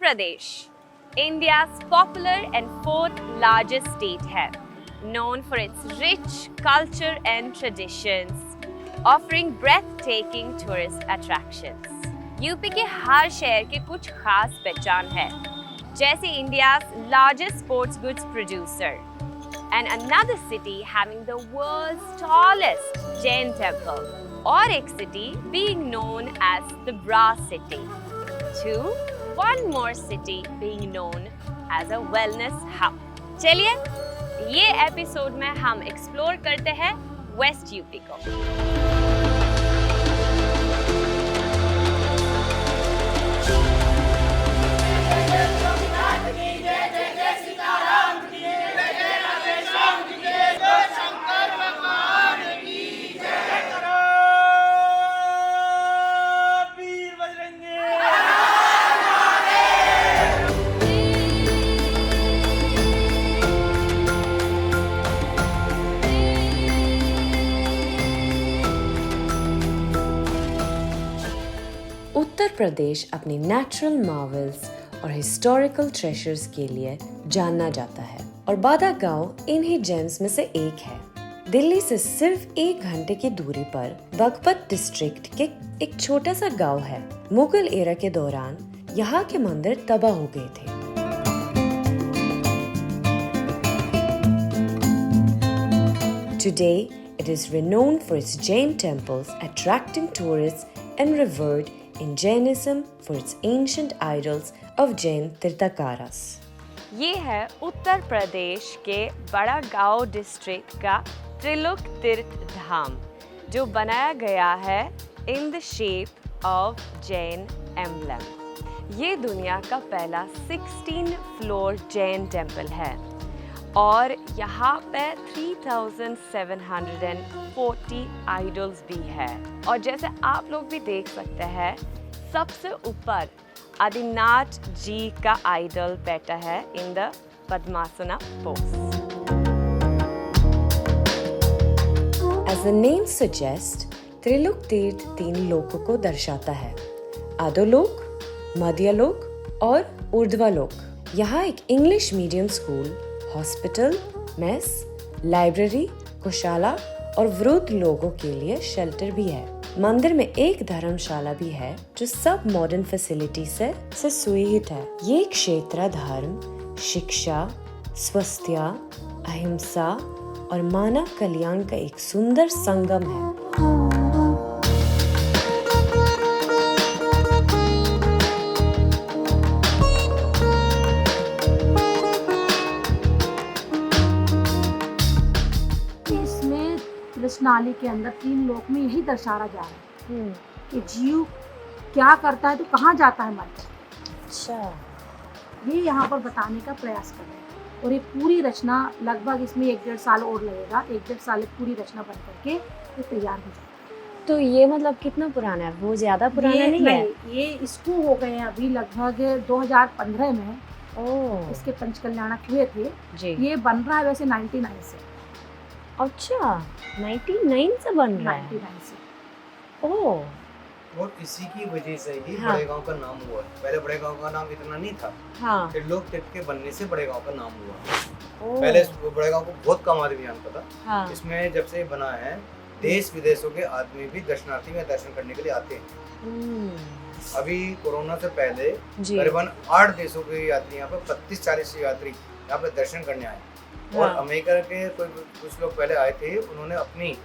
Pradesh, India's popular and fourth largest state है, known for its rich culture and traditions, offering breathtaking tourist attractions. UP के हर शहर के कुछ खास पहचान है, जैसे India's largest sports goods producer, and another city having the world's tallest Jain temple, और एक city being known as the Brass City. 2. One more city being known as a wellness hub. चलिए ये एपिसोड में हम explore करते हैं west UP को। उत्तर प्रदेश अपनी नेचुरल मार्वल्स और हिस्टोरिकल ट्रेजर्स के लिए जाना जाता है और बादा गांव इन्हीं जेम्स में से एक है। दिल्ली से सिर्फ 1 घंटे की दूरी पर बागपत डिस्ट्रिक्ट के एक छोटा सा गांव है। मुगल एरा के दौरान यहाँ के मंदिर तबाह हो गए थे। Today, it is renowned for its Jain temples, attracting tourists and revered in Jainism for its ancient idols of Jain Tirthakaras. ये है उत्तर प्रदेश के बड़ा गांव डिस्ट्रिक्ट का त्रिलोक तीर्थ धाम, जो बनाया गया है in the shape of Jain emblem. ये दुनिया का पहला 16 फ्लोर जैन टेम्पल है और यहाँ पे 3740 आइडल्स भी है। और जैसे आप लोग भी देख सकते हैं, सबसे ऊपर आदिनाथ जी का आइडल बैठा है in the padmasana pose. As the name suggests, Trilok तीर्थ 3 लोकों को दर्शाता है, अधोलोक, मध्यलोक और ऊर्ध्वलोक। यहाँ एक English medium school, hospital, mess, library, गौशाला और वृद्ध लोगों के लिए शेल्टर भी है। मंदिर में एक धर्मशाला भी है जो सब मॉडर्न फैसिलिटी से सुसज्जित है। ये क्षेत्र धर्म, शिक्षा, स्वास्थ्य, अहिंसा और मानव कल्याण का एक सुंदर संगम है। नाली के अंदर 3 लोक में यही दर्शाया जा रहा है कि जीव क्या करता है तो कहाँ जाता है मर। अच्छा, ये यहाँ पर बताने का प्रयास कर रहे हैं और ये पूरी रचना लगभग इसमें 1-1.5 साल और लगेगा। 1-1.5 साल पूरी रचना बन करके ये तैयार हो जाएगा। तो ये मतलब कितना पुराना है? वो ज्यादा पुराना नहीं है? ये इसको हो गए हैं अभी लगभग 2015 में। इसके पंचकल्याणक हुए थे जी। ये बन रहा है वैसे 99 से। अच्छा, 99 से बन रहा है? 99 से। ओह, और इसी की वजह से ही हाँ। बड़े गांव का नाम हुआ है। पहले बड़े गांव का नाम इतना नहीं था। हाँ। त्रिलोक तीर्थ के बनने से बड़े गांव का नाम हुआ। ओह। पहले बड़े गांव को बहुत कम आदमी जानता था। हाँ। इसमें जब से बना है, देश विदेशों के आदमी भी दर्शनार्थी में दर्शन करने के लिए आते हैं। अभी कोरोना से पहले करीबन 8 देशों के यात्री यहाँ पे 35-40 यात्री यहाँ पे दर्शन करने आए। और अमेरिका के कुछ लोग पहले आए थे, उन्होंने अपनी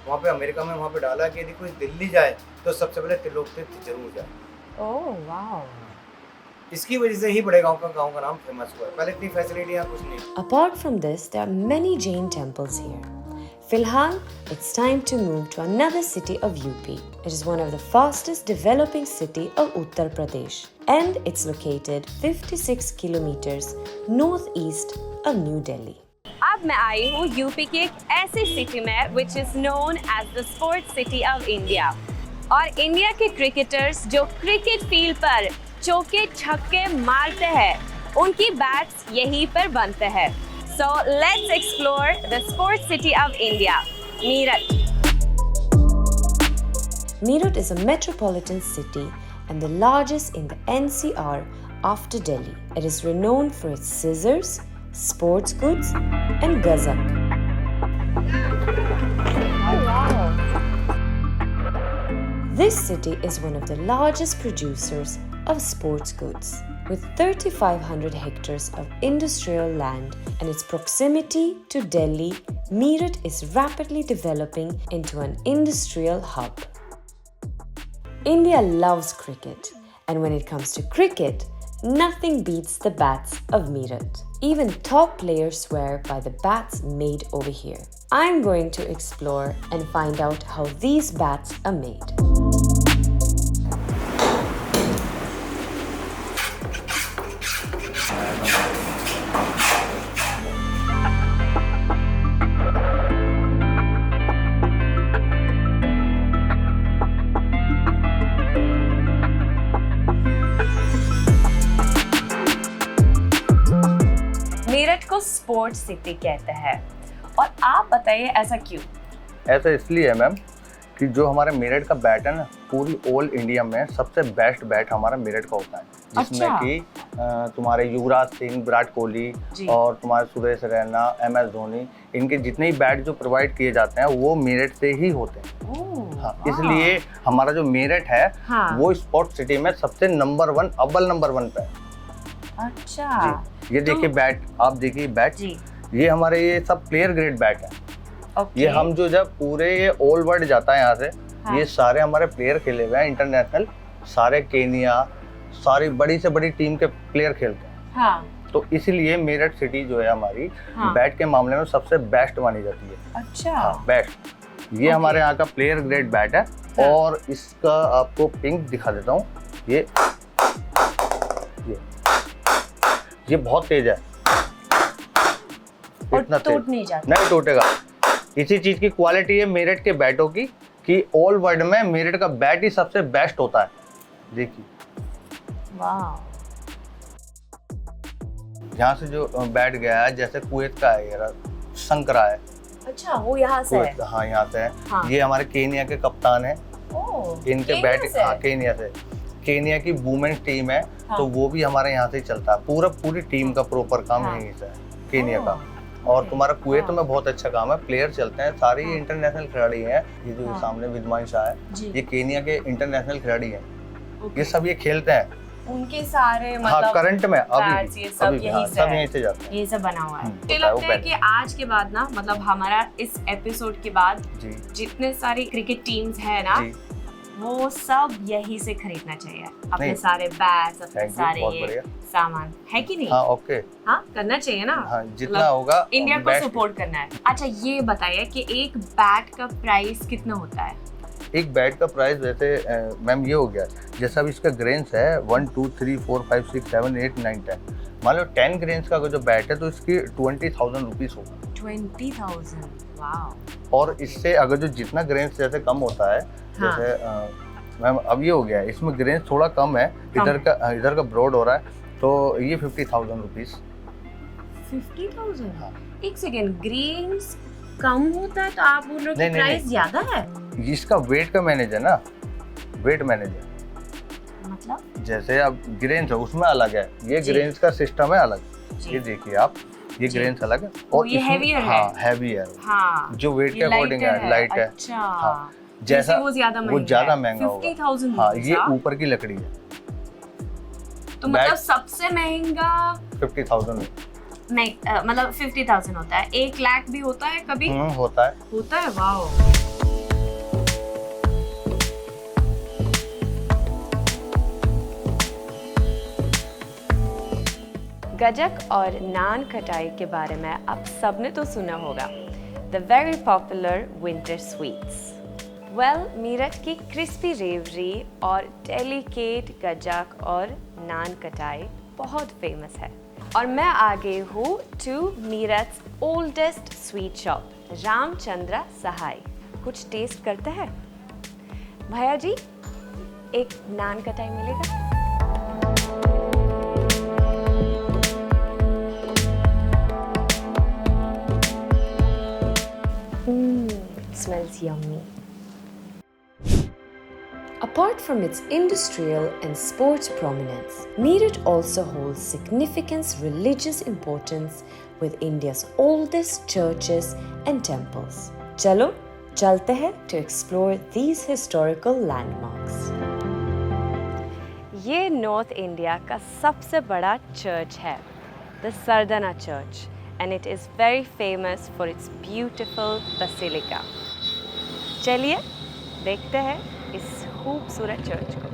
वहाँ पे अमेरिका में वहाँ पे डाला कि यदि कोई दिल्ली जाए तो सबसे पहले त्रिलोक तीर्थ जरूर जाए। Oh wow. इसकी वजह से ही बड़े गांव का नाम फेमस हुआ है। पहले इतनी फैसिलिटी यहाँ कुछ नहीं। Apart from this, there are many Jain temples here. फिलहाल, it's time to move to another city of UP. It is one of the fastest developing city of Uttar Pradesh, and it's located 56 kilometers northeast of New Delhi. अब मैं आई हूँ UP की एक ऐसी city में which is known as the sports city of India. और India के cricketers जो क्रिकेट फील्ड पर चौके छक्के मारते हैं, उनकी बैट्स यहीं पर बनते हैं। So let's explore the sports city of India, Meerut. Meerut is a metropolitan city and the largest in the NCR after Delhi. It is renowned for its scissors, sports goods, and gazak. Oh, wow. This city is one of the largest producers of sports goods. With 3,500 hectares of industrial land and its proximity to Delhi, Meerut is rapidly developing into an industrial hub. India loves cricket, and when it comes to cricket, nothing beats the bats of Meerut. Even top players swear by the bats made over here. I'm going to explore and find out how these bats are made. Meerut को sports city कहते हैं और आप बताइए ऐसा क्यों? ऐसा इसलिए है मैम कि जो हमारा मेरठ का बैट है ना, पूरी ऑल इंडिया में सबसे बेस्ट बैट हमारा मेरठ का होता है, जिसमें कि तुम्हारे युवराज सिंह, विराट कोहली और तुम्हारे सुरेश रैना, MS धोनी, इनके जितने ही बैट जो प्रोवाइड किए जाते हैं वो मेरठ से ही होते हैं। हाँ, इसलिए हमारा जो मेरठ है वो स्पोर्ट्स सिटी में सबसे अव्वल नंबर 1 पे है। अच्छा, ये देखिए बैट, आप देखिए बैट, ये हमारे ये सब प्लेयर ग्रेड बैट है। ये हम जो जब पूरे ये ऑल वर्ल्ड जाता है यहाँ से, ये सारे हमारे प्लेयर खेले हुए हैं इंटरनेशनल, सारे केनिया, सारी बड़ी से बड़ी टीम के प्लेयर खेलते हैं। तो इसलिए मेरठ सिटी जो है हमारी बैट के मामले में सबसे बेस्ट मानी जाती है। अच्छा, बेस्ट। ये हमारे यहाँ का प्लेयर ग्रेड बैट है और इसका आपको पिंक दिखा देता हूँ। ये बहुत तेज है, इतना टूट नहीं जाता। नहीं टूटेगा। इसी चीज की क्वालिटी है मेरठ के बैटों की कि ऑल वर्ल्ड में मेरठ का बैट ही सबसे बेस्ट होता है। देखिए, वाह। यहाँ से जो बैट गया है, जैसे कुवैत का है, ये शंकरा है। अच्छा, वो यहाँ से है? हाँ, यहाँ से है। ये हमारे केनिया के कप्तान है। इनके बैट केनिया से, केनिया की वुमेन्स टीम है। तो वो भी हमारे यहाँ से ही चलता है। पूरी टीम का प्रॉपर काम यहीं से है, केनिया का। और तुम्हारा कुवैत में बहुत अच्छा काम है, प्लेयर चलते हैं, सारे इंटरनेशनल खिलाड़ी हैं। ये जो सामने विद्वान शाह है, ये केनिया के इंटरनेशनल खिलाड़ी हैं। ये सब ये खेलते हैं। उनके सारे मतलब करंट में अभी ये सब यहीं से जाते हैं। ये सब बना हुआ है। मुझे लगता है कि आज के बाद ना, मतलब हमारा इस एपिसोड के बाद जितने सारी क्रिकेट टीम्स है ना, वो सब यही से खरीदना चाहिए अपने सारे बैट्स, अपने सारे ये सामान, है कि नहीं? हाँ, ओके। हाँ, करना चाहिए ना। हाँ, जितना होगा इंडिया को सपोर्ट करना है। अच्छा, ये बताइए कि एक बैट का प्राइस कितना होता है? एक बैट का प्राइस वैसे मैम ये हो गया, जैसा भी इसका ग्रेन्स है 1 2 3 4 5 6 7 8 9 10, मान लो 10 ग्रेन्स का अगर जो बैट है तो इसकी 20,000 रुपीज होगा। 20,000, वाह। और इससे अगर जो जितना ग्रेन्स जैसे कम होता है, जैसे मैम अब ये हो गया है, इसमें ग्रेन्स थोड़ा कम है, इधर का ब्रॉड हो रहा है, तो ये 50,000 रुपीज। 50,000? हाँ। एक सेकेंड, ग्रेन्स कम होता है तो आप बोल रहे हो कि प्राइस ज्यादा है? इसका वेट का मैनेज है ना, वेट मैनेज है। मतलब जैसे अब ग्रेन्स है उसमें अलग है, ये ग्रेन्स का सिस्टम है अलग। ये देखिए आप, ये ग्रेन्स अलग है और ये हेवियर है। हाँ, हेवी है। हाँ, जो वेट के अकॉर्डिंग है, लाइट है। अच्छा, हाँ, जैसा वो ज्यादा महंगा होगा। 50,000। हाँ, ये ऊपर की लकड़ी है। तो मतलब सबसे महंगा 50,000 मतलब 50,000 होता है। 1 लाख भी होता है कभी? होता है। वाह। गजक और नान खटाई के बारे में आप सबने तो सुना होगा, the very popular winter sweets. Meerut की क्रिस्पी रेवड़ी और डेलिकेट गजक और नान खटाई बहुत फेमस है। और मैं आ गई हूँ to Meerut oldest sweet shop, Ramchandra Sahay. कुछ टेस्ट करते हैं। भैया जी, एक नान खटाई मिलेगा? Smells yummy. A Apart from its industrial and sports prominence, Meerut also holds significant religious importance with India's oldest churches and temples. Chalo, chalte hain to explore these historical landmarks. ये north India का सबसे बड़ा church है, the Sardhana church, and it is very famous for its beautiful basilica. चलिए देखते हैं इस खूबसूरत चर्च को।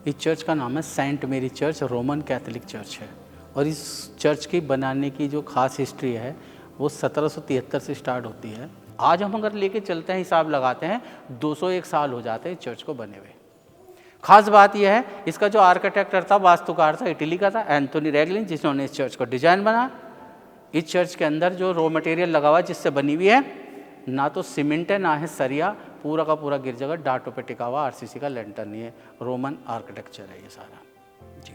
इस चर्च का नाम है सेंट मेरी चर्च, रोमन कैथोलिक चर्च है। और इस चर्च की बनाने की जो खास हिस्ट्री है वो 1773 से स्टार्ट होती है। आज हम अगर लेके चलते हैं, हिसाब लगाते हैं, 201 साल हो जाते हैं चर्च को बने हुए। खास बात यह है, इसका जो आर्किटेक्टर था, वास्तुकार था, इटली का था, एंथोनी रेगलिन, जिन्होंने इस चर्च को डिजाइन बनाया। इस चर्च के अंदर जो रॉ मटेरियल लगा हुआ है जिससे बनी हुई है, ना तो सीमेंट है ना है सरिया, पूरा का पूरा गिरजाघर डाटों पे टिका हुआ, आरसीसी का लेंटर नहीं है, रोमन आर्किटेक्चर है ये सारा जी।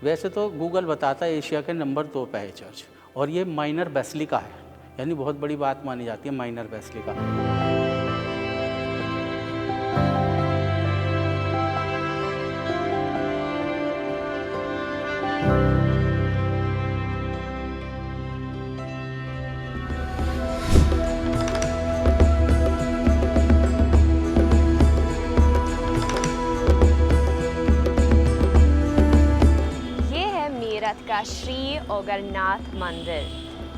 वैसे तो गूगल बताता है एशिया के नंबर 2 पे है चर्च, और ये माइनर बेसिलिका है, यानी बहुत बड़ी बात मानी जाती है माइनर बेसिलिका। का श्री ओगरनाथ मंदिर,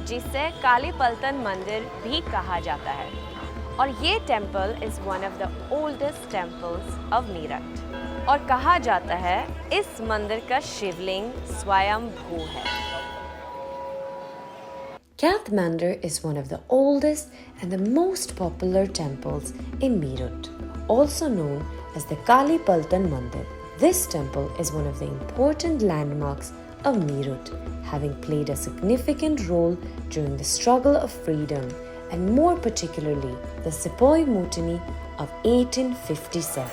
जिसे कालीपलतन मंदिर भी कहा जाता है, और ये temple is one of the oldest temples of Meerut, और कहा जाता है इस मंदिर का शिवलिंग स्वयंभू है। Kath Mandir is one of the oldest and the most popular temples in Meerut, also known as the Kalipaltan Mandir. This temple is one of the important landmarks of Meerut, having played a significant role during the struggle of freedom and more particularly the Sepoy Mutiny of 1857.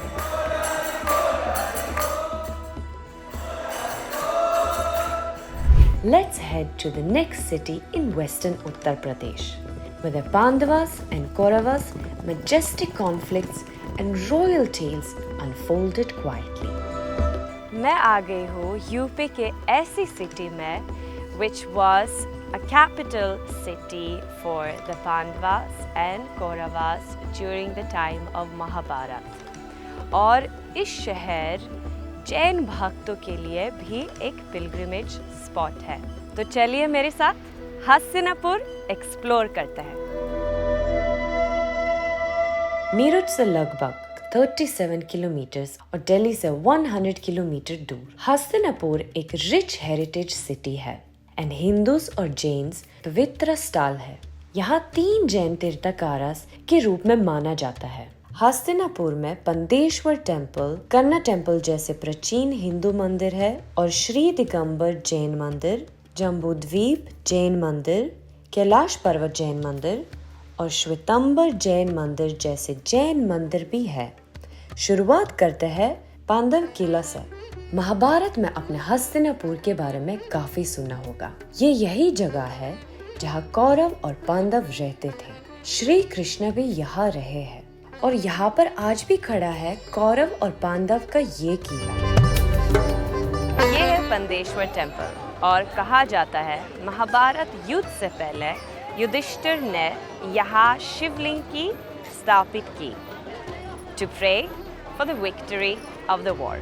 Let's head to the next city in western Uttar Pradesh, where the Pandavas and Kauravas' majestic conflicts and royal tales unfolded quietly. मैं आ गई हूँ UP के ऐसी city में which was a capital city for the Pandavas and Kauravas during the time of Mahabharat, और इस शहर जैन भक्तों के लिए भी एक पिलग्रिमेज स्पॉट है। तो चलिए मेरे साथ हस्तिनापुर एक्सप्लोर करते हैं। मीरठ से लगभग 37 किलोमीटर और दिल्ली से 100 किलोमीटर दूर हस्तिनापुर एक रिच हेरिटेज सिटी है एंड हिंदूज और जैन्स पवित्र स्थल है। यहाँ 3 जैन तीर्थंकरस के रूप में माना जाता है। हस्तिनापुर में पंदेश्वर टेम्पल, कन्ना टेम्पल जैसे प्राचीन हिंदू मंदिर है, और श्री दिगंबर जैन मंदिर, जम्बूद्वीप जैन मंदिर, कैलाश पर्वत जैन मंदिर और श्वेतंबर जैन मंदिर जैसे जैन मंदिर भी है। शुरुआत करते हैं पांडव किला से। महाभारत में अपने हस्तिनापुर के बारे में काफी सुना होगा। ये यही जगह है जहाँ कौरव और पांडव रहते थे। श्री कृष्ण भी यहाँ रहे हैं और यहाँ पर आज भी खड़ा है कौरव और पांडव का ये किला। ये है पंदेश्वर टेम्पल, और कहा जाता है महाभारत युद्ध से पहले युधिष्ठिर ने यहाँ शिवलिंग की स्थापित की to pray for the victory of the war.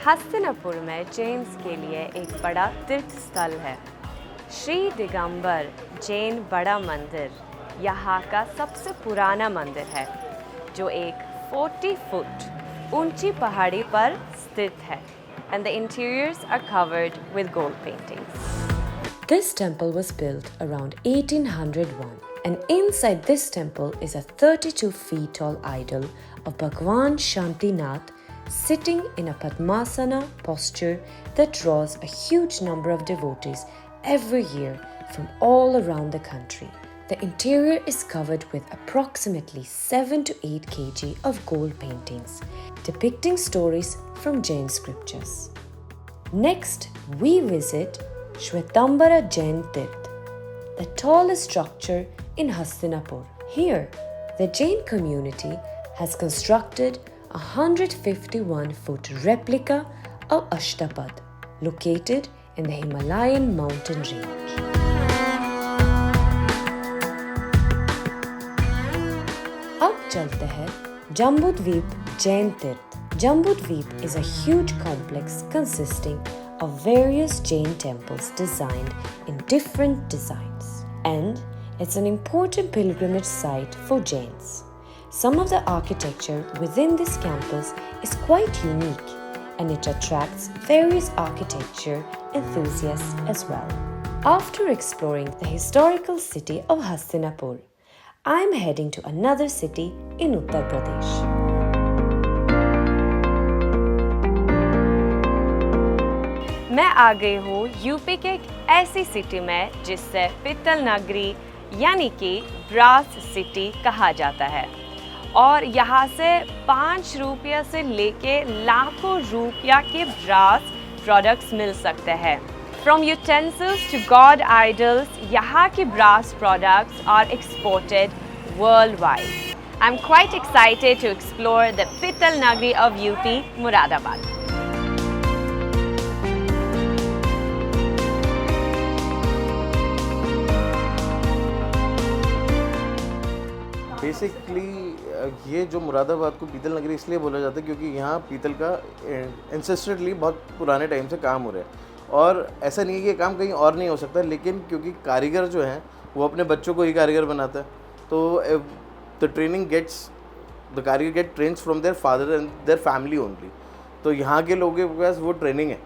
Hastinapur में जैन्स के लिए एक बड़ा तीर्थ स्थल है। श्री दिगंबर जैन बड़ा मंदिर यहाँ का सबसे पुराना मंदिर है, जो एक 40 फुट ऊंची पहाड़ी पर स्थित है and the interiors are covered with gold paintings. This temple was built around 1801, and inside this temple is a 32 feet tall idol of Bhagwan Shantinath sitting in a Padmasana posture that draws a huge number of devotees every year from all around the country. The interior is covered with approximately 7 to 8 kg of gold paintings depicting stories from Jain scriptures. Next, we visit Shwetambara Jain Tirth, the tallest structure in Hastinapur. Here, the Jain community has constructed a 151-foot replica of Ashtapad, located in the Himalayan mountain range. अब चलते हैं जम्बूद्वीप जैन तीर्थ. Jambudvip is a huge complex consisting of various Jain temples designed in different designs, and it's an important pilgrimage site for Jains. Some of the architecture within this campus is quite unique, and it attracts various architecture enthusiasts as well. After exploring the historical city of Hastinapur, I'm heading to another city in Uttar Pradesh. मैं आ गई हूँ UP के एक ऐसी city में जिससे पित्तल नगरी यानी कि ब्रास सिटी कहा जाता है, और यहाँ से 5 रुपये से लेके लाखों रुपया के ब्रास प्रोडक्ट्स मिल सकते हैं. From utensils to god idols, यहाँ की brass products are exported worldwide. I'm quite excited to explore the Pittal Nagri of UP, Moradabad. Basically ये जो मुरादाबाद को पीतल नगरी इसलिए बोला जाता है क्योंकि यहाँ पीतल का एंसेस्ट्रली बहुत पुराने टाइम से काम हो रहा है, और ऐसा नहीं है कि ये काम कहीं और नहीं हो सकता, लेकिन क्योंकि कारीगर जो हैं वो अपने बच्चों को ही कारीगर बनाता है, तो द कारीगर get trains from their father and their family only. तो यहाँ के लोगों के पास वो ट्रेनिंग है,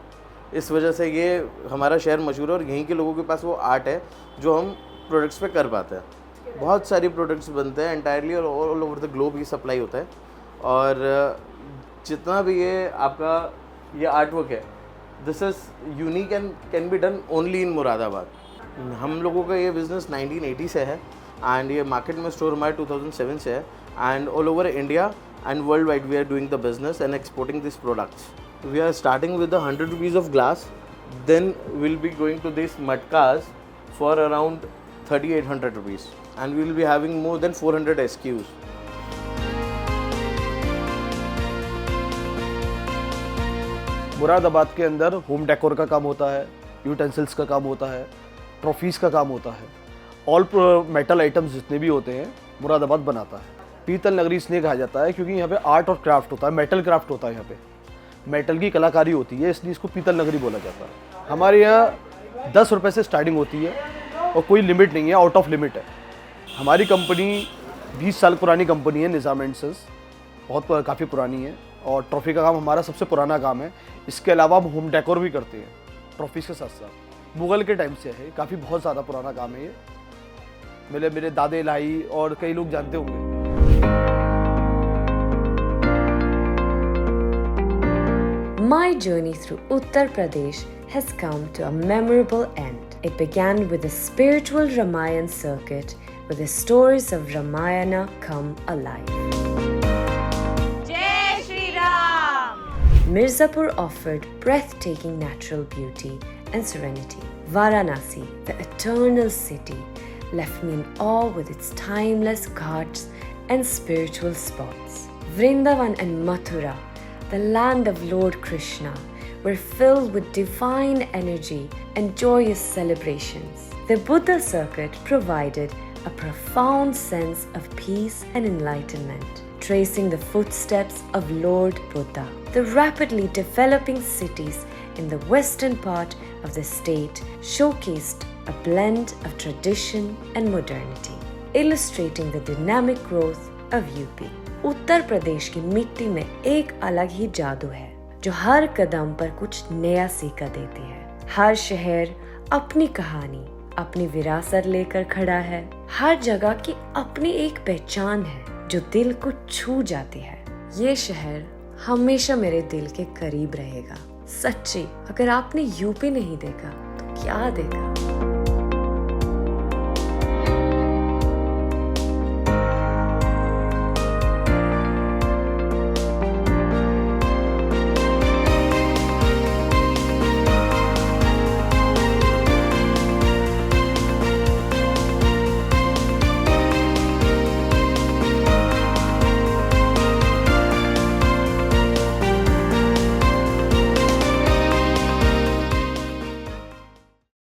इस वजह से ये हमारा शहर मशहूर है, और यहीं के लोगों के पास वो आर्ट है जो हम प्रोडक्ट्स पे कर पाते हैं. बहुत सारी प्रोडक्ट्स बनते हैं एंटायरली और all over the globe he supply होता है, और जितना भी ये आपका ये आर्ट वर्क है, this is unique and can be done only in Moradabad. हम लोगों का ये बिज़नेस 1980 से है, एंड ये मार्केट में स्टोर हमारे 2007 से है, and all over India and world wide we are doing the business and exporting this products. We are starting with 100 rupees of glass, then will be going to this matkas for around 3800 rupees, and we will be having more than 400 SKUs. Moradabad के अंदर home decor का काम होता है, utensils का काम होता है, ट्रॉफीज़ का काम होता है. ऑल मेटल आइटम्स जितने भी होते हैं मुरादाबाद बनाता है. पीतल नगरी इसलिए कहा जाता है क्योंकि यहाँ पे आर्ट और क्राफ्ट होता है, मेटल क्राफ्ट होता है, यहाँ पे मेटल की कलाकारी होती है, इसलिए इसको पीतल नगरी बोला जाता है. हमारे यहाँ 10 रुपये से स्टार्टिंग होती है और कोई लिमिट नहीं है, आउट ऑफ लिमिट है. हमारी कंपनी 20 साल पुरानी कंपनी है, निज़ाम एंड सन्स, बहुत काफ़ी पुरानी है, और ट्रॉफ़ी का काम हमारा सबसे पुराना काम है. इसके अलावा हम होम डेकोर भी करते हैं ट्रॉफ़ीज़ के साथ साथ. मुग़ल के टाइम से है, काफ़ी बहुत ज़्यादा पुराना काम है ये. मेरे दादे लाई और कई लोग जानते होंगे. My journey through Uttar Pradesh has come to a memorable end. It began with the spiritual Ramayan circuit, where the stories of Ramayana come alive. Jai Shri Ram! Mirzapur offered breathtaking natural beauty and serenity. Varanasi, the eternal city, left me in awe with its timeless ghats and spiritual spots. Vrindavan and Mathura, the land of Lord Krishna, were filled with divine energy and joyous celebrations. The Buddha circuit provided a profound sense of peace and enlightenment, tracing the footsteps of Lord Buddha. The rapidly developing cities in the western part of the state showcased a blend of tradition and modernity, illustrating the dynamic growth of UP. Uttar Pradesh की मिट्टी में एक अलग ही जादू है जो हर कदम पर कुछ नया सीखा देती है। हर शहर अपनी कहानी, अपनी विरासत लेकर खड़ा है। हर जगह की अपनी एक पहचान है जो दिल को छू जाती है। ये शहर हमेशा मेरे दिल के करीब रहेगा। सच्ची, अगर आपने यूपी नहीं देखा तो क्या देखा।